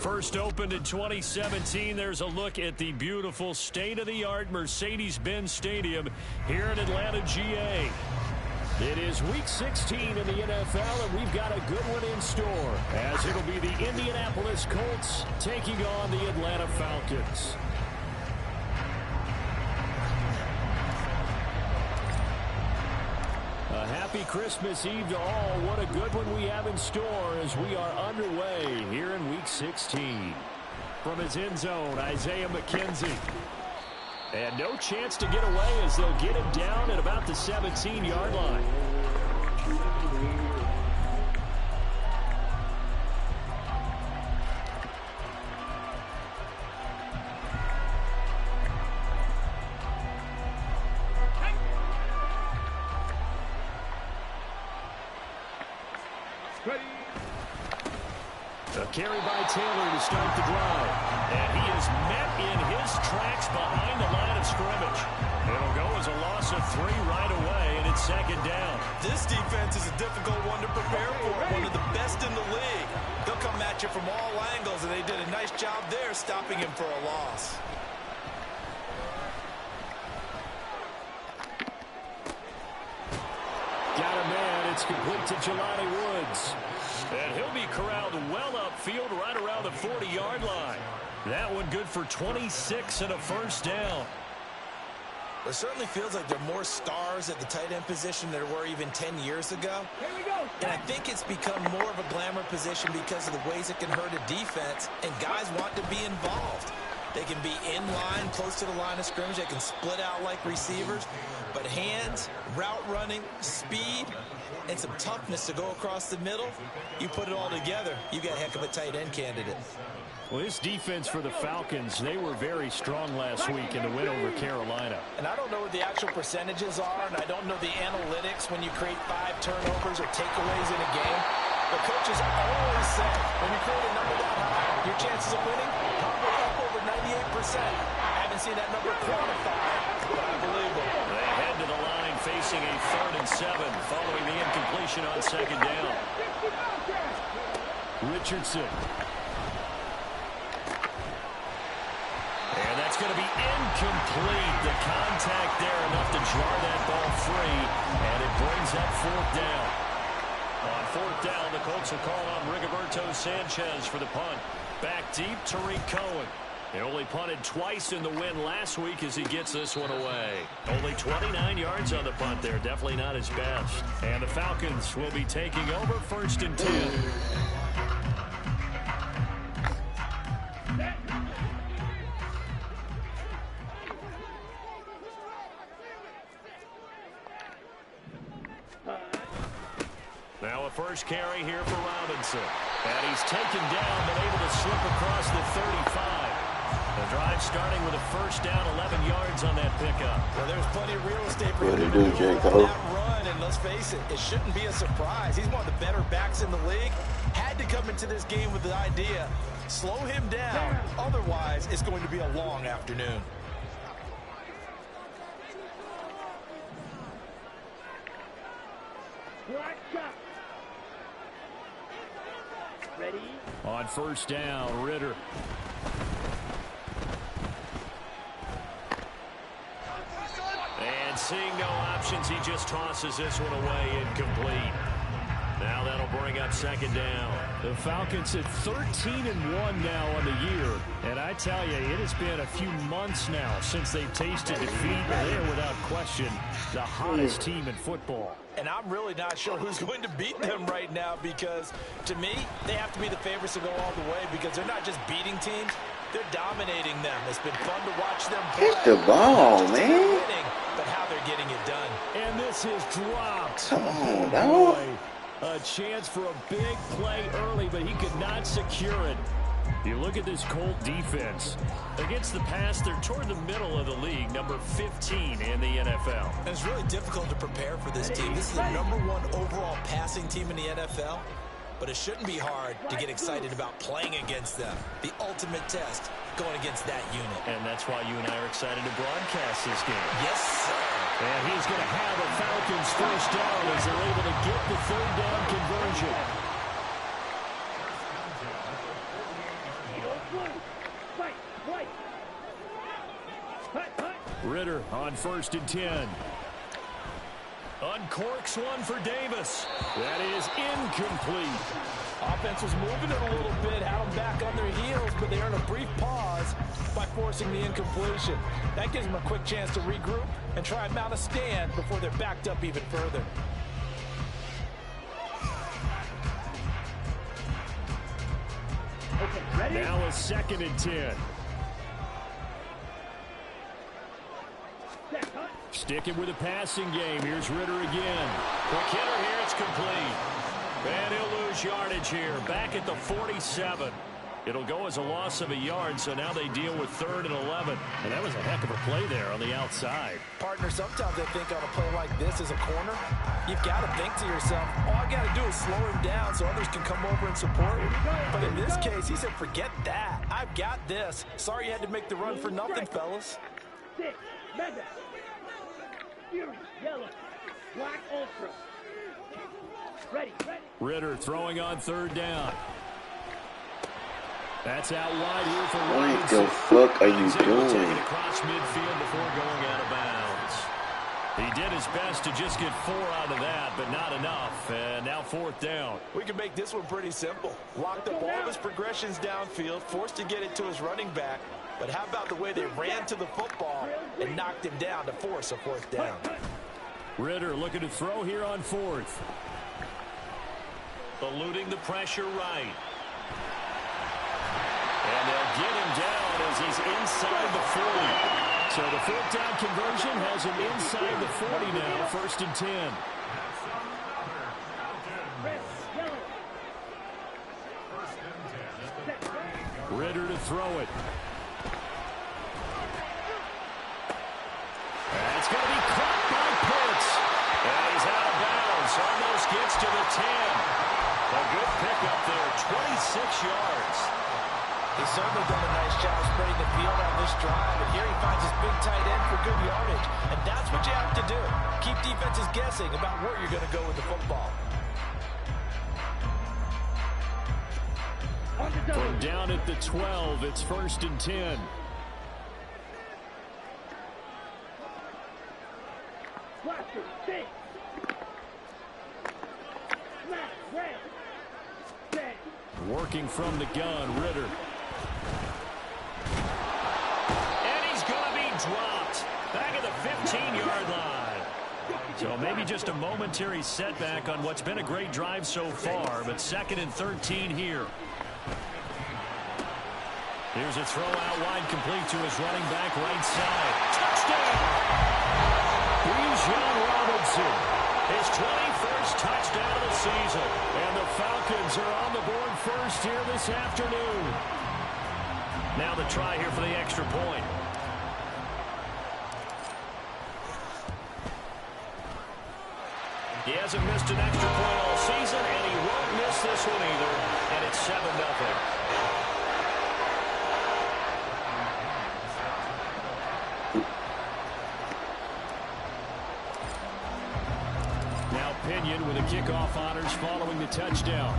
First opened in 2017, there's a look at the beautiful state-of-the-art Mercedes-Benz Stadium here in Atlanta, GA. It is Week 16 in the NFL, and we've got a good one in store, as it'll be the Indianapolis Colts taking on the Atlanta Falcons. A happy Christmas Eve to all. What a good one we have in store as we are underway here in Week 16. From his end zone, Isaiah McKenzie. And no chance to get away as they'll get him down at about the 17-yard line. A carry by Taylor to start the drive. And he is met in his tracks behind the line of scrimmage. It'll go as a loss of 3 right away, and it's second down. This defense is a difficult one to prepare for, one of the best in the league. They'll come at you from all angles, and they did a nice job there stopping him for a loss. Got a man. It's complete to Jelani Woods. And he'll be corralled well upfield right around the 40-yard line. That one good for 26 and a first down. It certainly feels like there are more stars at the tight end position than there were even 10 years ago. Here we go. And I think it's become more of a glamour position because of the ways it can hurt a defense, and guys want to be involved. They can be in line, close to the line of scrimmage. They can split out like receivers. But hands, route running, speed, and some toughness to go across the middle, you put it all together, you got a heck of a tight end candidate. Well, this defense for the Falcons, they were very strong last week in the win over Carolina. And I don't know what the actual percentages are, and I don't know the analytics when you create 5 turnovers or takeaways in a game. The coaches always say, when you create a number that high, your chances of winning probably up over 98%. I haven't seen that number quantified, but I believe them. They head to the line facing a 3rd and 7 following the incompletion on second down. Richardson. And that's going to be incomplete. The contact there enough to jar that ball free, and it brings up 4th down. On 4th down, the Colts will call on Rigoberto Sanchez for the punt. Back deep, Tariq Cohen. He only punted twice in the win last week as he gets this one away. Only 29 yards on the punt there. Definitely not his best. And the Falcons will be taking over 1st and 10. Now a first carry here for Robinson. And he's taken down, but able to slip across the 35. The drive starting with a first down, 11 yards on that pickup. Well, there's plenty of real estate for What him do you do, J. Cole? that run, and let's face it, it shouldn't be a surprise. He's one of the better backs in the league. Had to come into this game with the idea, slow him down. Otherwise, it's going to be a long afternoon. Ready? On first down, Ritter. And seeing no options, he just tosses this one away, incomplete. Now that'll bring up second down. The Falcons at 13-1 now on the year. And I tell you, it has been a few months now since they've tasted defeat. They're without question the hottest team in football. And I'm really not sure who's going to beat them right now because, to me, they have to be the favorites to go all the way because they're not just beating teams, they're dominating them. It's been fun to watch them play. Hit the ball, man. Winning, but how they're getting it done. And this is dropped. Come on, dog. A chance for a big play early, but he could not secure it. You look at this Colt defense. Against the pass, they're toward the middle of the league, number 15 in the NFL. And it's really difficult to prepare for this team. This is the #1 overall passing team in the NFL. But it shouldn't be hard to get excited about playing against them. The ultimate test going against that unit. And that's why you and I are excited to broadcast this game. Yes, sir. And he's going to have a Falcons first down as they're able to get the 3rd down conversion. Ritter on 1st and 10. Uncorks one for Davis. That is incomplete. Offense was moving it a little bit, had them back on their heels, but they earned a brief pause by forcing the incompletion. That gives them a quick chance to regroup and try and mount a stand before they're backed up even further. Okay, ready? Now a 2nd and 10. Sticking with a passing game. Here's Ritter again. Quick hitter here. It's complete. And he'll lose yardage here. Back at the 47. It'll go as a loss of a yard, so now they deal with 3rd and 11. And that was a heck of a play there on the outside. Partner, sometimes I think on a play like this as a corner, you've got to think to yourself, all I got to do is slow him down so others can come over and support him. But in this case, he said, forget that. I've got this. Sorry you had to make the run for nothing, fellas. 6, Madden, Fury, yellow, black, ultra. Ready. Ritter throwing on 3rd down. That's out wide here for What Robinson. the fuck are you He's able to take doing? it across midfield before going out of bounds. He did his best to just get 4 out of that, but not enough. And now 4th down. We can make this one pretty simple. Locked up all of his progressions downfield, forced to get it to his running back. But how about the way they ran to the football and knocked him down to force a 4th down? Ritter looking to throw here on 4th. Eluding the pressure right. And they'll get him down as he's inside the 40. So the 4th down conversion has him inside the 40 now, 1st and 10. Ritter to throw it. That's going to be caught by Pitts. And he's out of bounds. Almost gets to the 10. A good pickup there, 26 yards. He's certainly done a nice job spreading the field on this drive. And here he finds his big tight end for good yardage. And that's what you have to do. Keep defenses guessing about where you're going to go with the football. From down at the 12, it's 1st and 10. Blaster, 6. Smash, red. 10. Working from the gun, Ritter. And he's going to be dropped back at the 15-yard line. So maybe just a momentary setback on what's been a great drive so far, but 2nd and 13 here. Here's a throw out wide, complete to his running back right side. Touchdown! Bijan Robinson, his 21st touchdown of the season. And the Falcons are on the board first here this afternoon. Now the try here for the extra point. He hasn't missed an extra point all season, and he won't miss this one either. And it's 7-0. Pinion with the kickoff honors following the touchdown.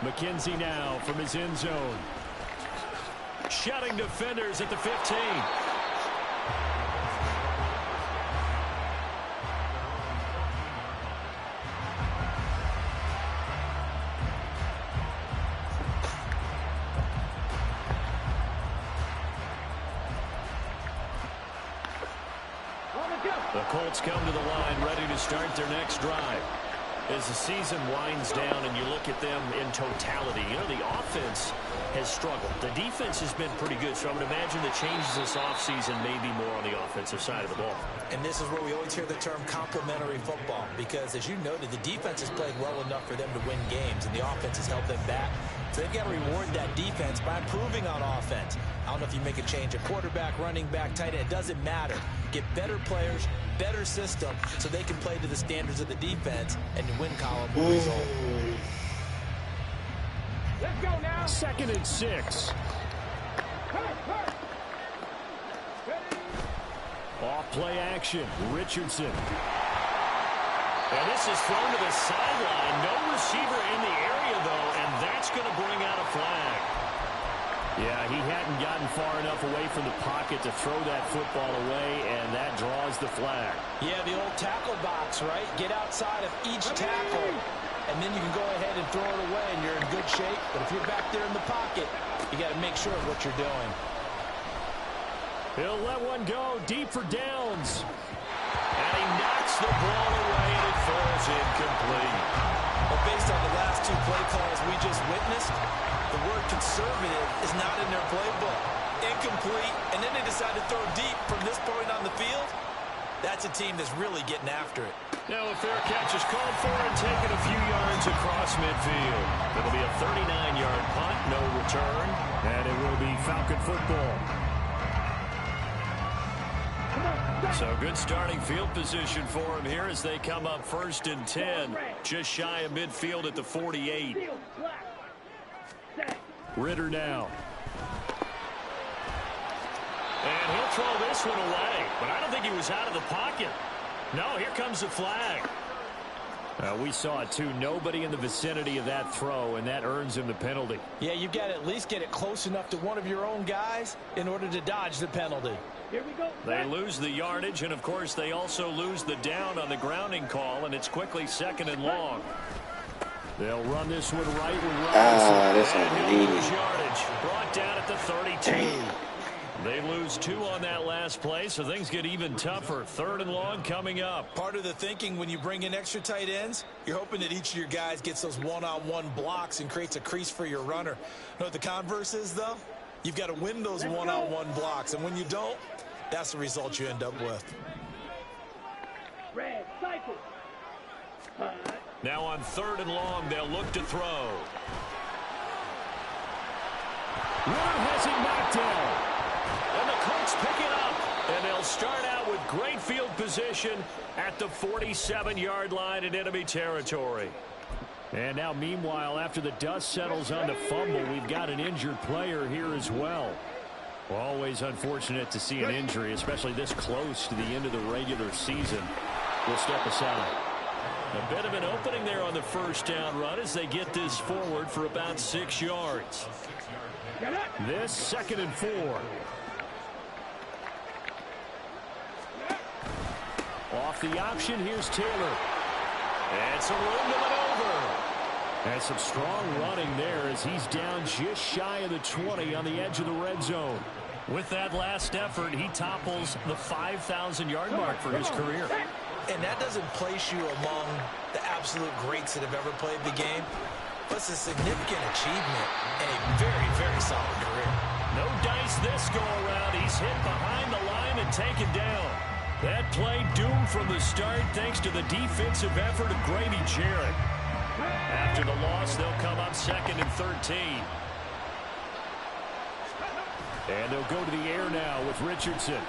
McKenzie now from his end zone. Shutting defenders at the 15. The Colts come to the line ready to start their next drive. As the season winds down and you look at them in totality, you know, the offense has struggled. The defense has been pretty good, so I would imagine the changes this offseason may be more on the offensive side of the ball. And this is where we always hear the term complementary football, because as you noted, the defense has played well enough for them to win games, and the offense has held them back. So they've got to reward that defense by improving on offense. I don't know if you make a change, a quarterback, running back, tight end, it doesn't matter. Get better players, better system, so they can play to the standards of the defense, and the win column will result. Let's go now. 2nd and 6. Off play action, Richardson. And this is thrown to the sideline. No receiver in the area, though, and that's going to bring out a flag. Yeah, he hadn't gotten far enough away from the pocket to throw that football away, and that draws the flag. Yeah, the old tackle box, right? Get outside of each tackle, and then you can go ahead and throw it away, and you're in good shape. But if you're back there in the pocket, you got to make sure of what you're doing. He'll let one go deep for downs. And he knocks the ball away, and it falls incomplete. Well, based on the last two play calls we just witnessed, the word conservative is not in their playbook. Incomplete, and then they decide to throw deep from this point on the field. That's a team that's really getting after it. Now a fair catch is called for and taken a few yards across midfield. It'll be a 39-yard punt, no return, and it will be Falcon football. So good starting field position for him here as they come up 1st and 10, just shy of midfield at the 48. Ritter now. And he'll throw this one away, but I don't think he was out of the pocket. No, here comes the flag. We saw it too. Nobody in the vicinity of that throw, and that earns him the penalty. Yeah, you've got to at least get it close enough to one of your own guys in order to dodge the penalty. Here we go. They lose the yardage, and, of course, they also lose the down on the grounding call, and it's quickly 2nd and long. They'll run this one right with Robinson. That's and on he'll me. lose yardage. Brought down at the 32. They lose 2 on that last play, so things get even tougher. 3rd and long coming up. Part of the thinking when you bring in extra tight ends, you're hoping that each of your guys gets those one-on-one blocks and creates a crease for your runner. You know what the converse is, though? You've got to win those one-on-one blocks, and when you don't, that's the result you end up with. Red cycle. Now on 3rd and long, they'll look to throw. Ritter has it knocked down. And the Colts pick it up. And they'll start out with great field position at the 47-yard line in enemy territory. And now, meanwhile, after the dust settles on the fumble, we've got an injured player here as well. Always unfortunate to see an injury, especially this close to the end of the regular season. We'll step aside. A bit of an opening there on the 1st down run as they get this forward for about 6 yards. This 2nd and 4. Off the option, here's Taylor. And some room to maneuver. And some strong running there as he's down just shy of the 20 on the edge of the red zone. With that last effort, he topples the 5,000-yard mark for his career. And that doesn't place you among the absolute greats that have ever played the game, but it's a significant achievement and a very, very solid career. No dice this go-around. He's hit behind the line and taken down. That play doomed from the start thanks to the defensive effort of Grady Jarrett. After the loss, they'll come up 2nd and 13. And they'll go to the air now with Richardson.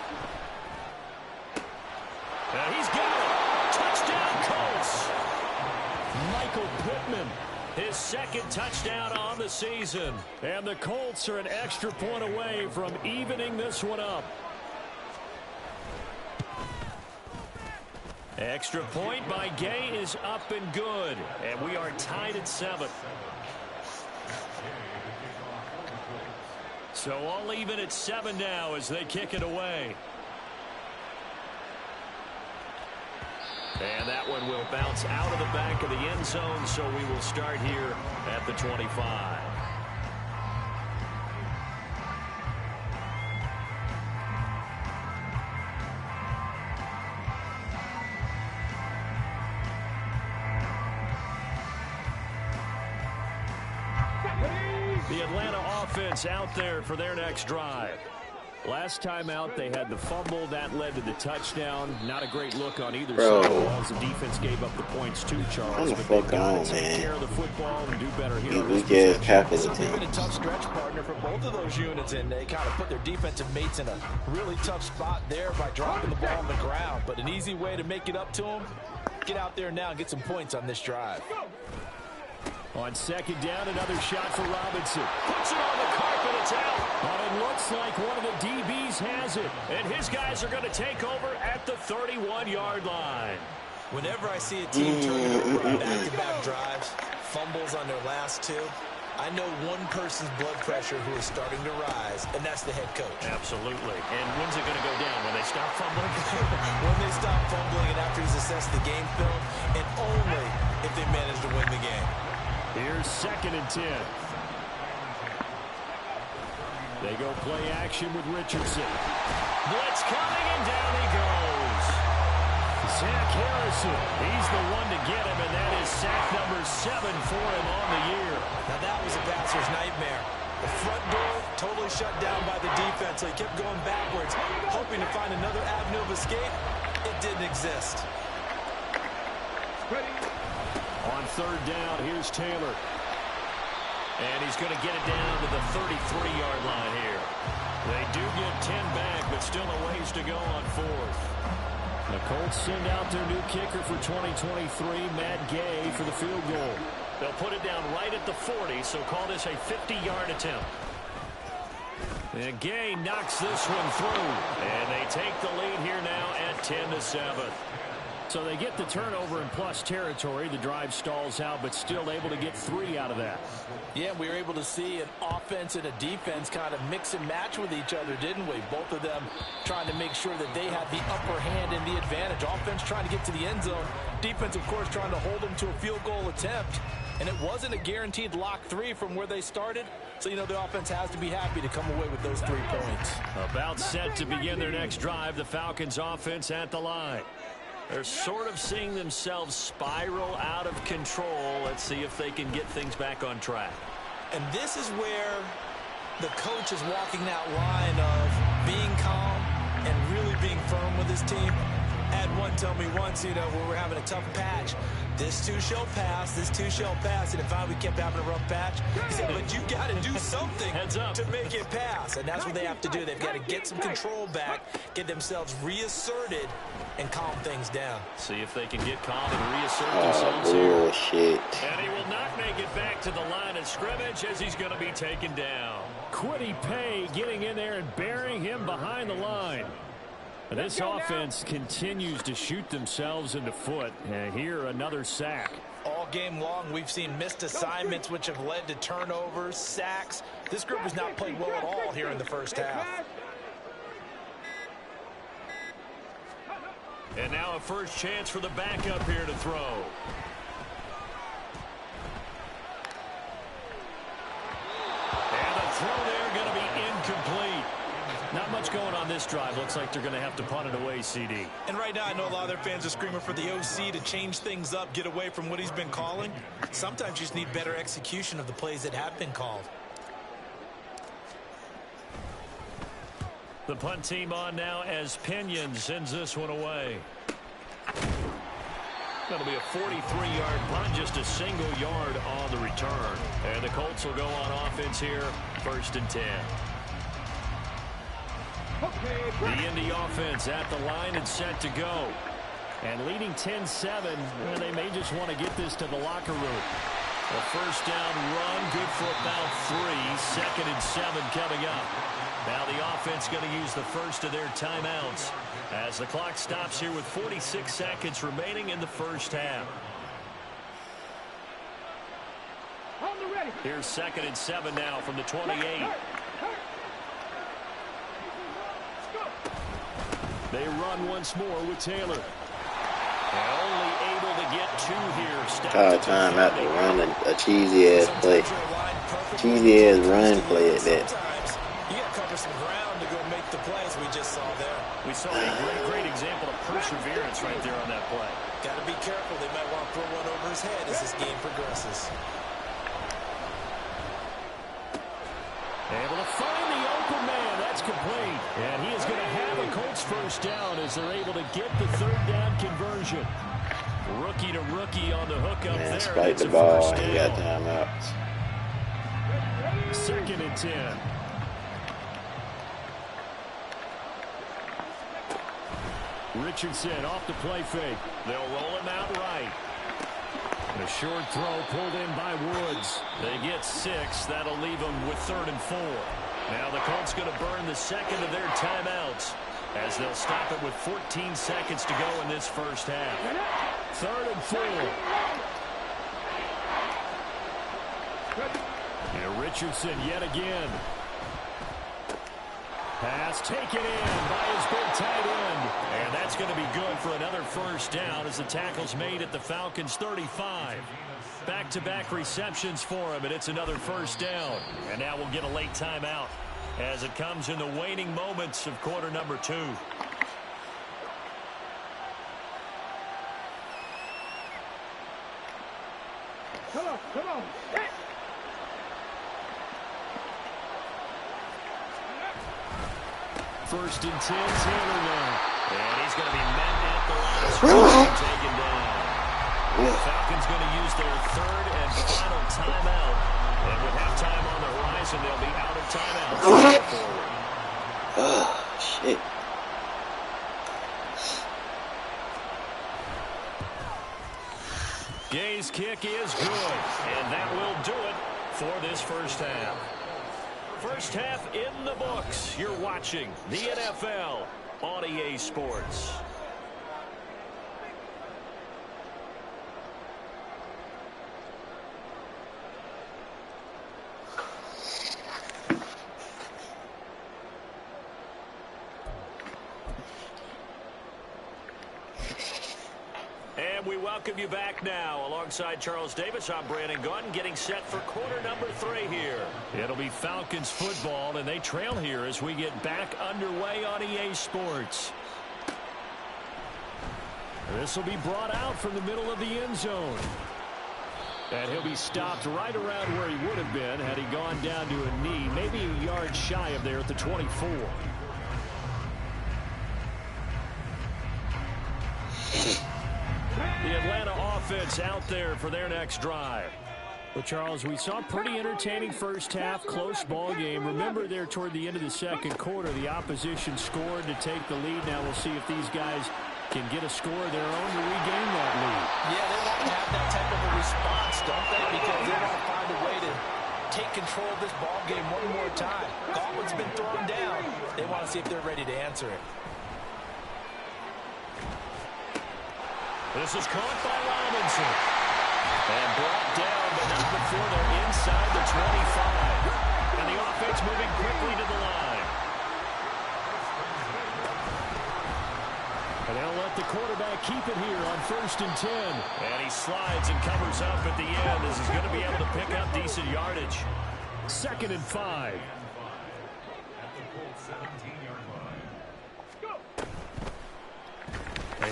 And he's got it. Touchdown, Colts. Michael Pittman, his 2nd touchdown on the season. And the Colts are an extra point away from evening this one up. Extra point by Gay is up and good. And we are tied at 7. So all even at 7 now as they kick it away. And that one will bounce out of the back of the end zone, so we will start here at the 25. The Atlanta offense out there for their next drive. Last time out, they had the fumble. That led to the touchdown. Not a great look on either side of the ball as the defense gave up the points too, Charles. What the But fuck they got on, to take man? care of the football and do better here. You weak ass Packers It's team. been a tough stretch, partner, for both of those units, and they kind of put their defensive mates in a really tough spot there by dropping the ball on the ground. But an easy way to make it up to them, get out there now and get some points on this drive. On 2nd down, another shot for Robinson. Puts it on the carpet, it's out. And it looks like one of the DBs has it. And his guys are going to take over at the 31-yard line. Whenever I see a team turn it over on back-to-back drives, fumbles on their last 2, I know one person's blood pressure who is starting to rise, and that's the head coach. Absolutely. And when's it going to go down? When they stop fumbling? When they stop fumbling and after he's assessed the game film, and only if they manage to win the game. Here's 2nd and 10. They go play action with Richardson. Blitz coming, and down he goes. Zach Harrison, he's the one to get him, and that is sack number 7 for him on the year. Now that was a passer's nightmare. The front door totally shut down by the defense, so he kept going backwards, hoping to find another avenue of escape. It didn't exist. On 3rd down, here's Taylor. And he's going to get it down to the 33-yard line here. They do get 10 back, but still a ways to go on 4th. The Colts send out their new kicker for 2023, Matt Gay, for the field goal. They'll put it down right at the 40, so call this a 50-yard attempt. And Gay knocks this one through. And they take the lead here now at 10-7. So they get the turnover in plus territory. The drive stalls out, but still able to get 3 out of that. Yeah, we were able to see an offense and a defense kind of mix and match with each other, didn't we? Both of them trying to make sure that they had the upper hand and the advantage. Offense trying to get to the end zone. Defense, of course, trying to hold them to a field goal attempt. And it wasn't a guaranteed lock 3 from where they started. So, you know, the offense has to be happy to come away with those 3 points. About set to begin their next drive, the Falcons offense at the line. They're sort of seeing themselves spiral out of control. Let's see if they can get things back on track. And this is where the coach is walking that line of being calm and really being firm with his team. I had one tell me once, you know, when we're having a tough patch, this too shall pass, this too shall pass. And if we kept having a rough patch, he said, but you got to do something to make it pass. And that's what they have to do. They've got to get some control back, get themselves reasserted, and calm things down. See if they can get calm and reassert themselves here. Bullshit. And he will not make it back to the line of scrimmage as he's going to be taken down. Quiddy Pay getting in there and burying him behind the line. This offense continues to shoot themselves in the foot. And here, another sack. All game long, we've seen missed assignments, which have led to turnovers, sacks. This group has not played well at all here in the first half. And now a first chance for the backup here to throw. And the throw there going to be incomplete. Not much going on this drive. Looks like they're going to have to punt it away, CD. And right now, I know a lot of their fans are screaming for the OC to change things up, get away from what he's been calling. Sometimes you just need better execution of the plays that have been called. The punt team on now as Pinion sends this one away. That'll be a 43-yard punt, just a single yard on the return. And the Colts will go on offense here, 1st and 10. The Indy offense at the line and set to go. And leading 10-7, they may just want to get this to the locker room. A first down run, good for about 3. 2nd and 7 coming up. Now the offense going to use the first of their timeouts as the clock stops here with 46 seconds remaining in the first half. Here's 2nd and 7 now from the 28. They run once more with Taylor. Only able to get 2 here. Call time out to run a cheesy-ass play. Cheesy-ass run play at that. You got to cover some ground to go make the plays we just saw there. We saw a great example of perseverance right there on that play. Got to be careful. They might want to throw one over his head as this game progresses. Able to find the open man. That's complete. And he is going to have a Colts first down as they're able to get the 3rd down conversion. Rookie to rookie on the hook up there. Spike the ball. He got timeouts. 2nd and 10. Richardson off the play fake. They'll roll him out right. And a short throw pulled in by Woods. They get 6. That'll leave them with 3rd and 4. Now the Colts going to burn the 2nd of their timeouts as they'll stop it with 14 seconds to go in this first half. 3rd and 4. Richardson yet again. Pass taken in by his big tight end. And that's going to be good for another first down as the tackle's made at the Falcons' 35. Back-to-back receptions for him, and it's another first down. And now we'll get a late timeout as it comes in the waning moments of quarter number 2. Come on, come on. Hey. First and 10's Taylor now. And he's going to be met at the line of scrimmage, taken down. The Falcons going to use their third and final timeout. And with halftime on the horizon, they'll be out of timeouts. Oh, shit. Gay's kick is good, and that will do it for this first half. First half in the books. You're watching the NFL on EA Sports. And we welcome you back now. Alongside Charles Davis, I'm Brandon Gunn, getting set for quarter number 3 here. It'll be Falcons football, and they trail here as we get back underway on EA Sports. This will be brought out from the middle of the end zone. And he'll be stopped right around where he would have been had he gone down to a knee, maybe a yard shy of there at the 24. The Atlanta offense out there for their next drive. Well, Charles, we saw a pretty entertaining first half, close ball game. Remember there toward the end of the second quarter, the opposition scored to take the lead. Now we'll see if these guys can get a score of their own to regain that lead. Yeah, they want to have that type of a response, don't they? Because they want to find a way to take control of this ball game one more time. Gauntlet's been thrown down. They want to see if they're ready to answer it. This is caught by Robinson. And brought down, but not before they're inside the 25. And the offense moving quickly to the line. And they'll let the quarterback keep it here on first and 10. And he slides and covers up at the end as he's going to be able to pick up decent yardage. 2nd and 5.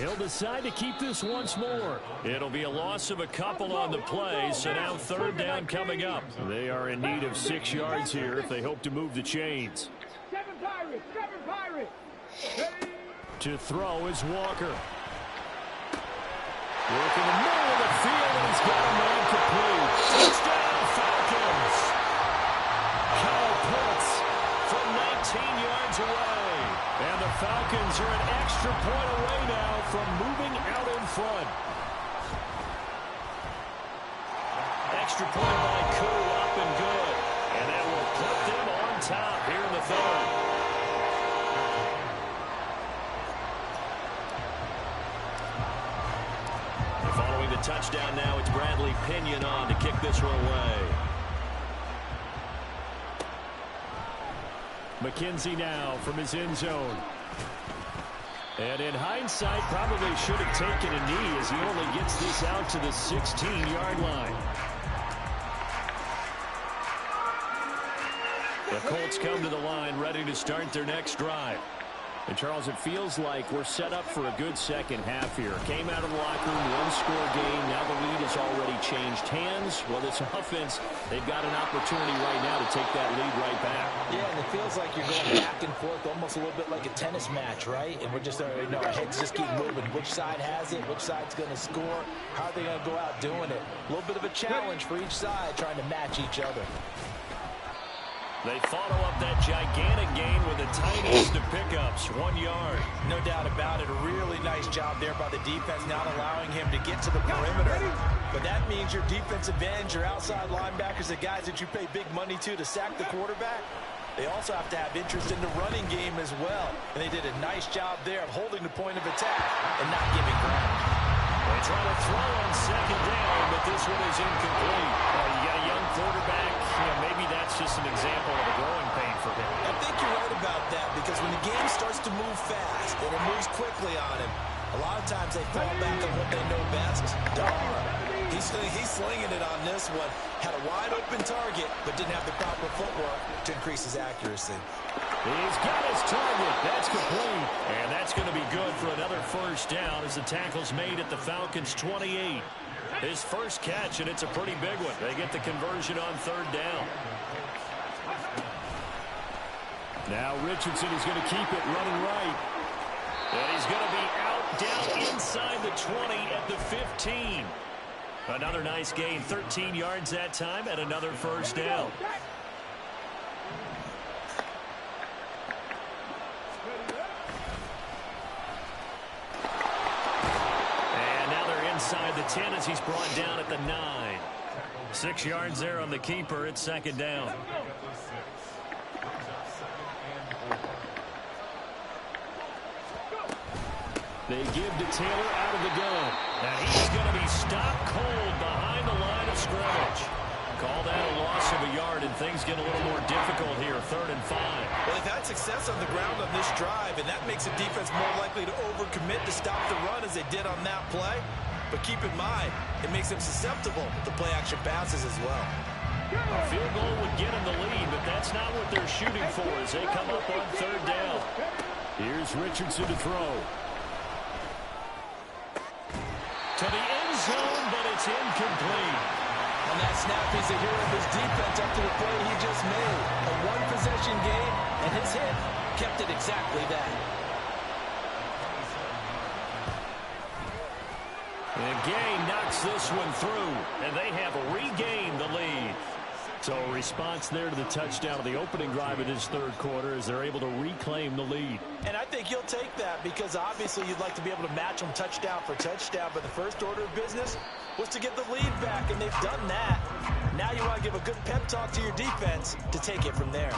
He'll decide to keep this once more. It'll be a loss of a couple on the play, so now 3rd down coming up. They are in need of 6 yards here if they hope to move the chains. 7 Pirates, 7 Pirates. To throw is Walker. Work in the middle of the field, and he's got a man complete. Touchdown, Falcons. Kyle Pitts from 19 yards away. And the Falcons are an extra point away now from moving out in front. Extra point by Koo, up and good. And that will put them on top here in the 3rd. And following the touchdown now, it's Bradley Pinion on to kick this one away. McKenzie now from his end zone. And in hindsight, probably should have taken a knee as he only gets this out to the 16-yard line. The Colts come to the line ready to start their next drive. And, Charles, it feels like we're set up for a good second half here. Came out of the locker room, one-score game. Now the lead has already changed hands. Well, this offense, they've got an opportunity right now to take that lead right back. Yeah, and it feels like you're going back and forth, almost a little bit like a tennis match, right? And we're just, our heads just keep moving. Which side has it? Which side's going to score? How are they going to go out doing it? A little bit of a challenge for each side, trying to match each other. They follow up that gigantic gain with the tiniest of pickups, 1 yard. No doubt about it. A really nice job there by the defense, not allowing him to get to the perimeter. But that means your defensive ends, your outside linebackers, the guys that you pay big money to sack the quarterback, they also have to have interest in the running game as well. And they did a nice job there of holding the point of attack and not giving ground. They try to throw on 2nd down, but this one is incomplete. You got a young quarterback. Maybe that's it's just an example of a growing pain for him. I think you're right about that, because when the game starts to move fast and it moves quickly on him, a lot of times they fall back on what they know best, to arm. He's slinging it on this one. Had a wide-open target, but didn't have the proper footwork to increase his accuracy. He's got his target. That's complete. And that's going to be good for another first down as the tackle's made at the Falcons' 28. His first catch, and it's a pretty big one. They get the conversion on third down. Now Richardson is going to keep it running right. And he's going to be out down inside the 20 at the 15. Another nice gain, 13 yards that time, and another first down. And now they're inside the 10 as he's brought down at the 9. 6 yards there on the keeper. It's second down. They give to Taylor out of the gun. And he's going to be stopped cold behind the line of scrimmage. Call that a loss of a yard, and things get a little more difficult here, 3rd and 5. Well, they've had success on the ground on this drive, and that makes the defense more likely to overcommit to stop the run as they did on that play. But keep in mind, it makes them susceptible to play-action passes as well. A field goal would get them the lead, but that's not what they're shooting for as they come up on 3rd down. Here's Richardson to throw. To the end zone, but it's incomplete. On that snap, he's a hero of his defense up to the play he just made. A one-possession game, and his hit kept it exactly that. And Gay knocks this one through, and they have regained the lead. So a response there to the touchdown of the opening drive of this 3rd quarter as they're able to reclaim the lead. And I think you'll take that because obviously you'd like to be able to match them touchdown for touchdown, but the first order of business was to get the lead back, and they've done that. Now you want to give a good pep talk to your defense to take it from there.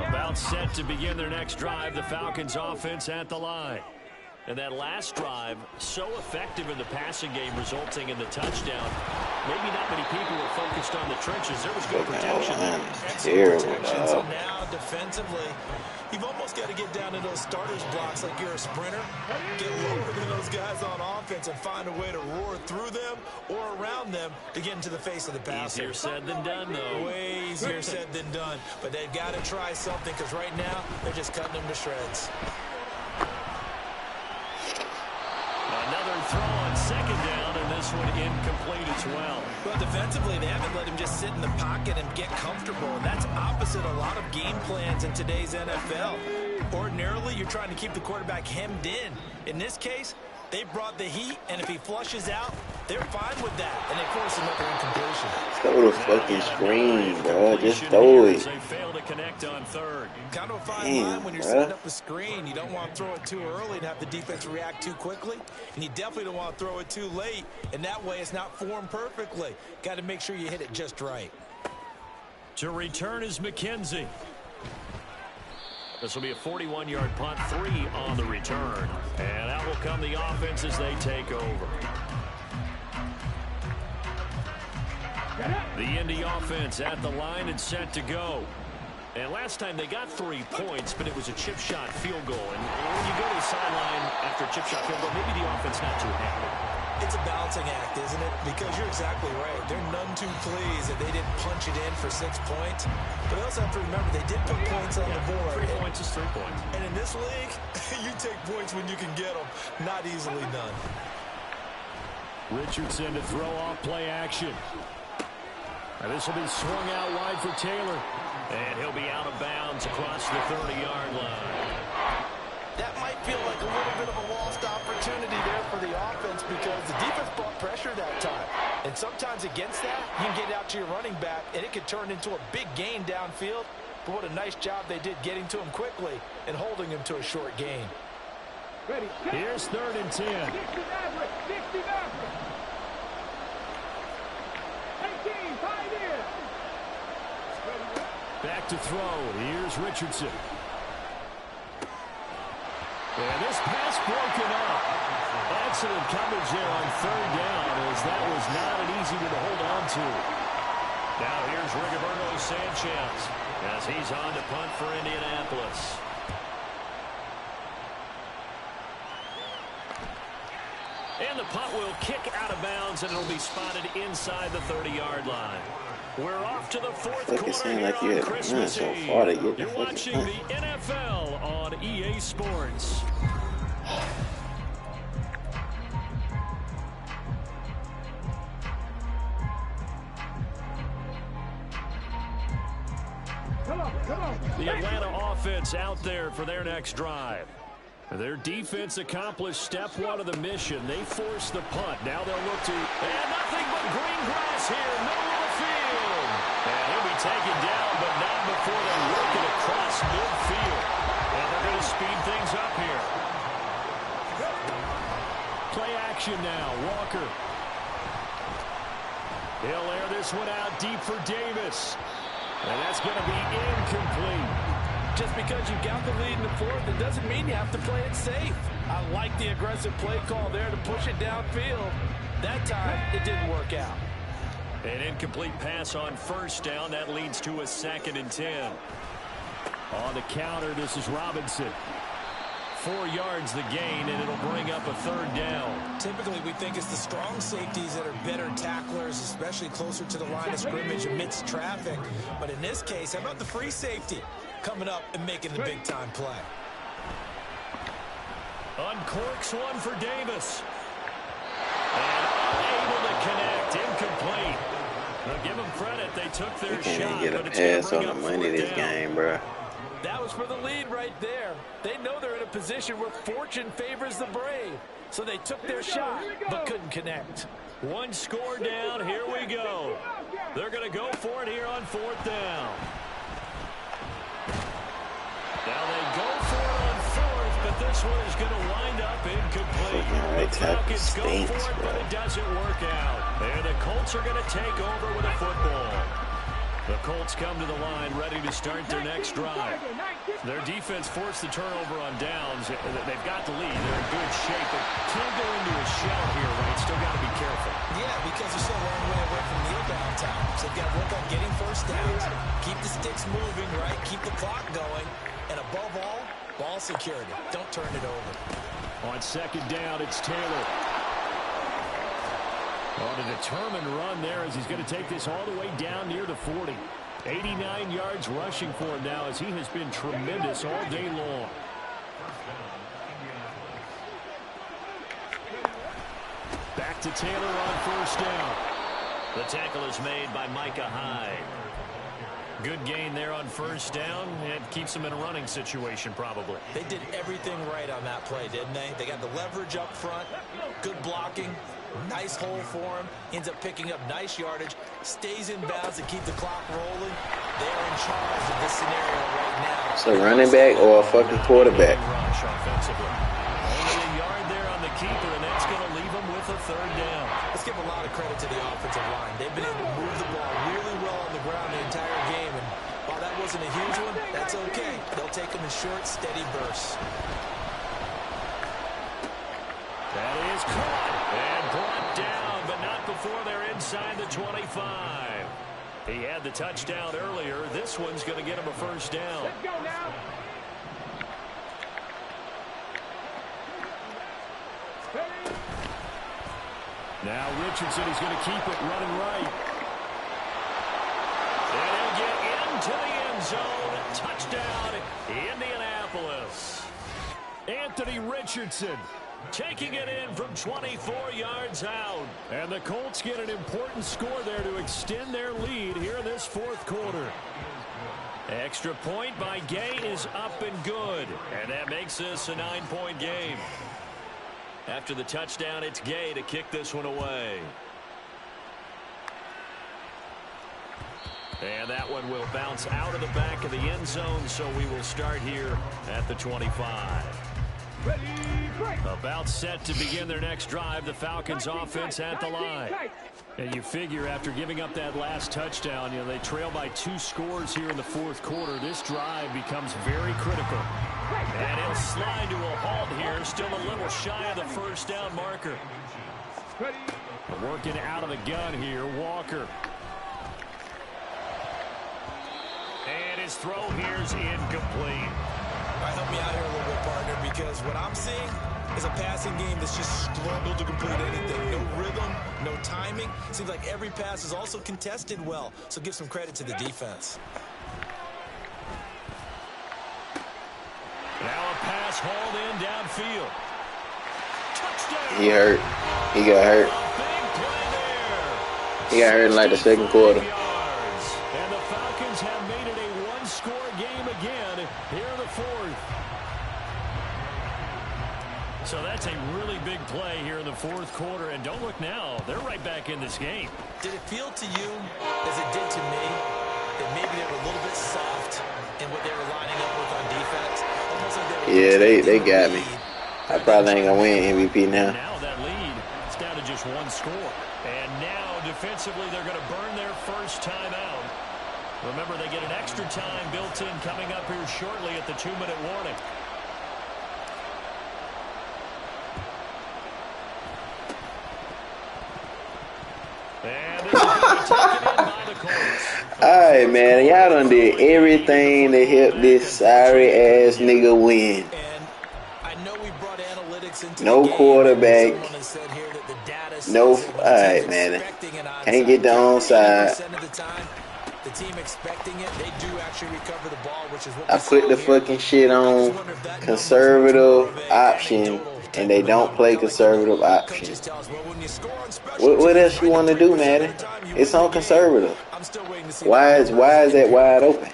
About set to begin their next drive, the Falcons offense at the line. And that last drive, so effective in the passing game, resulting in the touchdown. Maybe not many people were focused on the trenches. There was good protection. Terrible. So now, defensively, you've almost got to get down to those starters blocks like you're a sprinter. Get lower than those guys on offense and find a way to roar through them or around them to get into the face of the passer. Easier said than done, though. Way easier said than done. But they've got to try something because right now, they're just cutting them to shreds. Another throw on 2nd down, and this one incomplete as well. Well, defensively, they haven't let him just sit in the pocket and get comfortable. And that's opposite a lot of game plans in today's NFL. Ordinarily, you're trying to keep the quarterback hemmed in. In this case, they brought the heat, and if he flushes out, they're fine with that. And they force another incompletion. Throw the fucking screen, bro. Just throw it. They fail to connect on 3rd. Kind of a fine line when you're setting up a screen. You don't want to throw it too early and have the defense react too quickly. And you definitely don't want to throw it too late. And that way it's not formed perfectly. Got to make sure you hit it just right. To return is McKenzie. This will be a 41-yard punt, 3 on the return. And out will come the offense as they take over. The Indy offense at the line and set to go. And last time they got 3 points, but it was a chip shot field goal. And when you go to the sideline after a chip shot field goal, maybe the offense not too happy. It's a balancing act, isn't it? Because you're exactly right. They're none too pleased that they didn't punch it in for 6 points. But they also have to remember they did put points on the board. 3 points is 3 points. And in this league, you take points when you can get them. Not easily done. Richardson to throw off play action. And this will be swung out wide for Taylor. And he'll be out of bounds across the 30-yard line. That might feel like a little bit of a lost opportunity there for the offense because the defense brought pressure that time. And sometimes against that, you can get out to your running back, and it could turn into a big gain downfield. But what a nice job they did getting to him quickly and holding him to a short gain. Here's 3rd and 10. 60 Maverick. 60 Maverick. 18, 5 in. Back to throw. Here's Richardson. And this pass broken up. Excellent coverage there on third down, as that was not an easy one to hold on to. Now here's Rigoberto Sanchez as he's on to punt for Indianapolis. And the punt will kick out of bounds, and it'll be spotted inside the 30-yard line. We're off to the fourth quarter here like on Christmas Eve. You're watching the NFL on EA Sports. The Atlanta offense out there for their next drive. Their defense accomplished step one of the mission. They forced the punt. Now they'll look to, and nothing but green grass here, middle of the field. And he'll be taken down, but not before they work it across midfield. And they're going to speed things up here. Play action now, Walker. He'll air this one out deep for Davis. And that's going to be incomplete. Just because you got the lead in the fourth, it doesn't mean you have to play it safe. I like the aggressive play call there to push it downfield. That time, it didn't work out. An incomplete pass on first down. That leads to a 2nd and 10. On the counter, this is Robinson. 4 yards the gain, and it'll bring up a 3rd down. Typically, we think it's the strong safeties that are better tacklers, especially closer to the line of scrimmage amidst traffic. But in this case, how about the free safety coming up and making the big-time play? Uncorks one for Davis. And unable to connect. Incomplete. Now give them credit. They took their shot. Can't get a pass on the money this game, bro. That was for the lead right there. They know they're in a position where fortune favors the brave. So they took their shot, but couldn't connect. One score down. Here we go. They're going to go for it here on 4th down. Now they go for it on 4th, but this one is going to wind up incomplete. The Falcons go for it, but it doesn't work out. And the Colts are going to take over with a football. The Colts come to the line ready to start their next drive. Their defense forced the turnover on downs. They've got the lead. They're in good shape, but can't go into a shell here, right? Still got to be careful. Yeah, because they're still a long way away from kneel down time. So they've got to work on getting first downs, keep the sticks moving, right? Keep the clock going. And above all, ball security. Don't turn it over. On 2nd down, it's Taylor. On a determined run there as he's going to take this all the way down near the 40. 89 yards rushing for him now as he has been tremendous all day long. Back to Taylor on 1st down. The tackle is made by Micah Hyde. Good gain there on 1st down, and keeps them in a running situation probably. They did everything right on that play, didn't they? They got the leverage up front, good blocking, nice hole for him, ends up picking up nice yardage, stays in bounds to keep the clock rolling. They're in charge of this scenario right now. So running back or a fucking quarterback? Rush offensively. Only a yard there on the keeper, and that's going to leave them with a 3rd down. Let's give a lot of credit to the offensive line. They've been able to move the ball really well on the ground the entire game, and while that wasn't a huge one, that's okay. They'll take them in short, steady bursts. That is caught and brought down, but not before they're inside the 25. He had the touchdown earlier. This one's going to get him a 1st down. Let's go now. Now Richardson is going to keep it running right. And he'll get into the end zone. Touchdown, Indianapolis. Anthony Richardson taking it in from 24 yards out. And the Colts get an important score there to extend their lead here in this 4th quarter. Extra point by Gay is up and good. And that makes this a 9-point game. After the touchdown, it's Gay to kick this one away. And that one will bounce out of the back of the end zone, so we will start here at the 25. About set to begin their next drive, the Falcons offense at the line. And you figure after giving up that last touchdown, they trail by 2 scores here in the 4th quarter. This drive becomes very critical. And he'll slide to a halt here. Still a little shy of the first down marker. Working out of the gun here, Walker. And his throw here's incomplete. All right, help me out here a little bit, partner, because what I'm seeing is a passing game that's just struggled to complete anything. No rhythm, no timing. Seems like every pass is also contested well, so give some credit to the defense. Now a pass hauled in downfield. Touchdown. He hurt. He got hurt. Big play there. He got hurt in like the second quarter. And the Falcons have made it a one-score game again here in the fourth. So that's a really big play here in the fourth quarter. And don't look now. They're right back in this game. Did it feel to you, as it did to me, that maybe they were a little bit soft in what they were lining up with on defense? Almost like they got me. I probably ain't gonna win MVP now. Now that lead, it's down to just one score. And now defensively, they're going to burn their first time out. Remember, they get an extra time built in coming up here shortly at the 2-minute warning. And this is going to be taken in by the Colts. Alright, man. Y'all done did everything to help this sorry-ass nigga win. And I know we brought analytics into No the game. quarterback. Someone has said here that the data No. says the Alright, team's man. expecting an Can't get the onside. 80% of the time, the team expecting it, they do actually recover the ball, which is what I we put saw the here. fucking shit on conservative option, and they don't play conservative option. Coaches tell us, well, when you score on special What teams, else you want to do, Madden? It's on conservative. I'm still waiting to see Why is that wide open?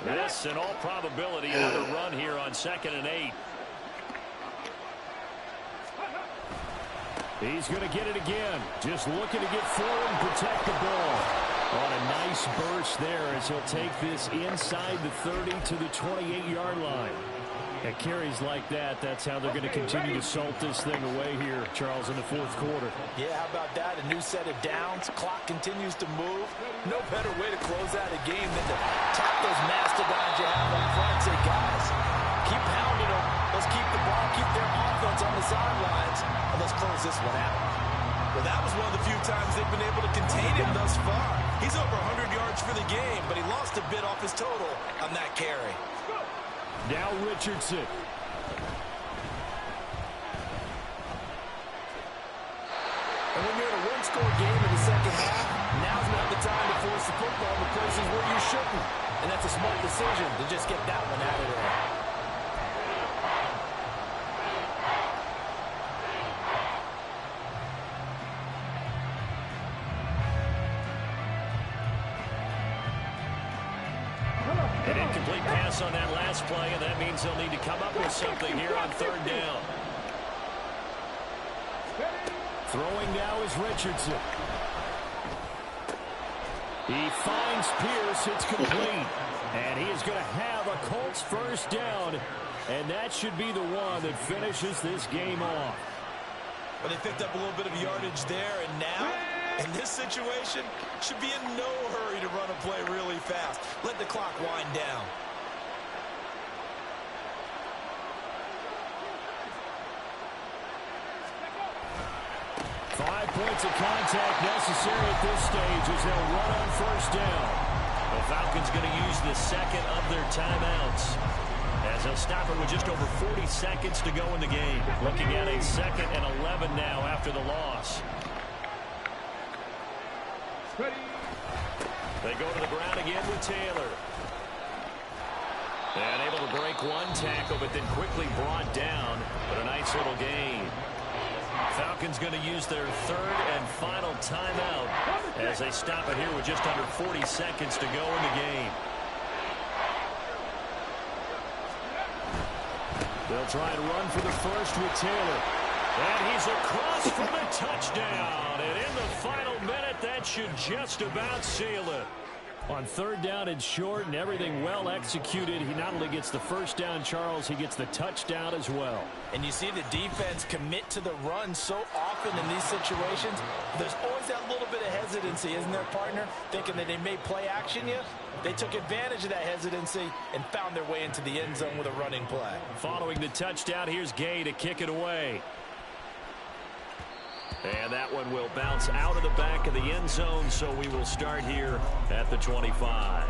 This, in all probability, another run here on 2nd and 8. He's going to get it again. Just looking to get forward and protect the ball. On a nice burst there as he'll take this inside the 30 to the 28-yard line. At carries like that, that's how they're going to continue to salt this thing away here, Charles, in the fourth quarter. Yeah, how about that? A new set of downs. Clock continues to move. No better way to close out a game than to tap those mastodons you have up front and say, guys, keep pounding them. Let's keep the ball, keep their offense on the sidelines, and let's close this one out. Well, that was one of the few times they've been able to contain him thus far. He's over 100 yards for the game, but he lost a bit off his total on that carry. Now Richardson. And when you're in a one-score game in the second half, now's not the time to force the football to places where you shouldn't. And that's a smart decision to just get that one out of there. An incomplete pass on that last play, and that means they'll need to come up with something here on 3rd down. Throwing now is Richardson. He finds Pierce. It's complete. And he is going to have a Colts first down. And that should be the one that finishes this game off. But they picked up a little bit of yardage there, and now, in this situation, should be in no hurry to run a play really fast. Let the clock wind down. Five points of contact necessary at this stage as they'll run on first down. The Falcons going to use the second of their timeouts as they'll stop it with just over 40 seconds to go in the game. Looking at a 2nd and 11 now after the loss. They go to the ground again with Taylor. And able to break one tackle, but then quickly brought down. But a nice little gain. Falcons going to use their 3rd and final timeout as they stop it here with just under 40 seconds to go in the game. They'll try and run for the first with Taylor. And he's across for the touchdown. And in the final minute, that should just about seal it. On third down and short and everything well executed, he not only gets the first down, Charles, he gets the touchdown as well. And you see the defense commit to the run so often in these situations. There's always that little bit of hesitancy, isn't there, partner? Thinking that they may play action you. They took advantage of that hesitancy and found their way into the end zone with a running play. Following the touchdown, here's Gay to kick it away. And that one will bounce out of the back of the end zone, so we will start here at the 25.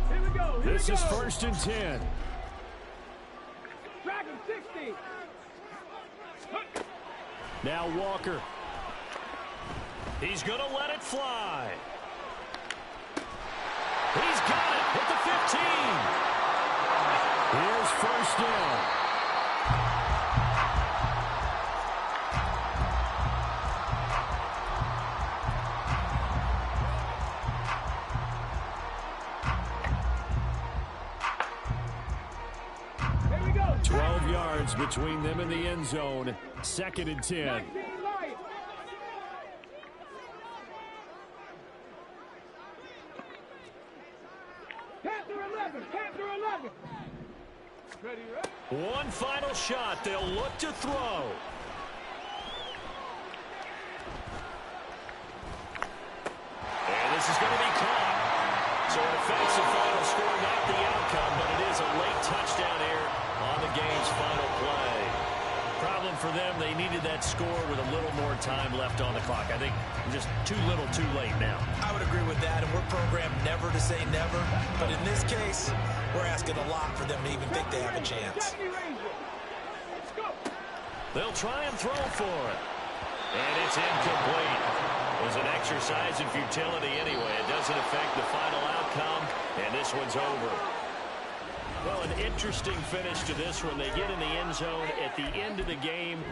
Here we go. This is 1st and 10. Dragon 60. Now Walker. He's going to let it fly. He's got it at the 15. Here's 1st down. Between them and the end zone. 2nd and 10. One final shot. They'll look to throw. And this is going to be caught. So it affects the final score, not the outcome, but it is a late touchdown here on the game's final play. Problem for them, they needed that score with a little more time left on the clock. I think just too little too late now. I would agree with that, and we're programmed never to say never. But in this case, we're asking a lot for them to even think they have a chance. They'll try and throw for it. And it's incomplete. It was an exercise in futility anyway. It doesn't affect the final outcome, and this one's over. Well, an interesting finish to this one. They get in the end zone at the end of the game.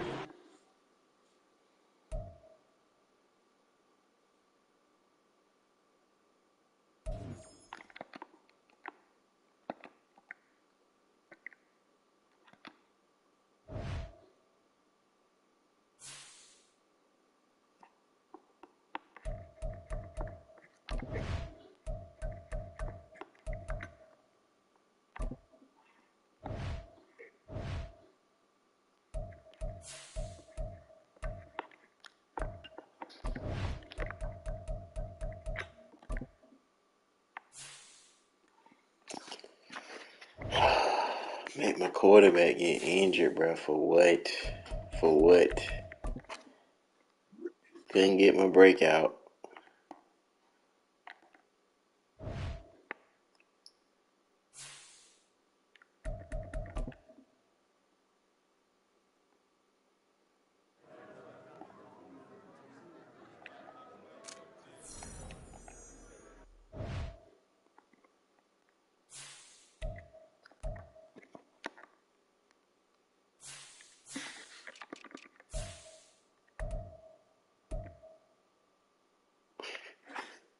Make my quarterback get injured, bro. For what? For what? Couldn't get my breakout.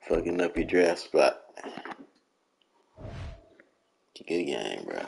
Fucking up your draft spot. It's a good game, bro.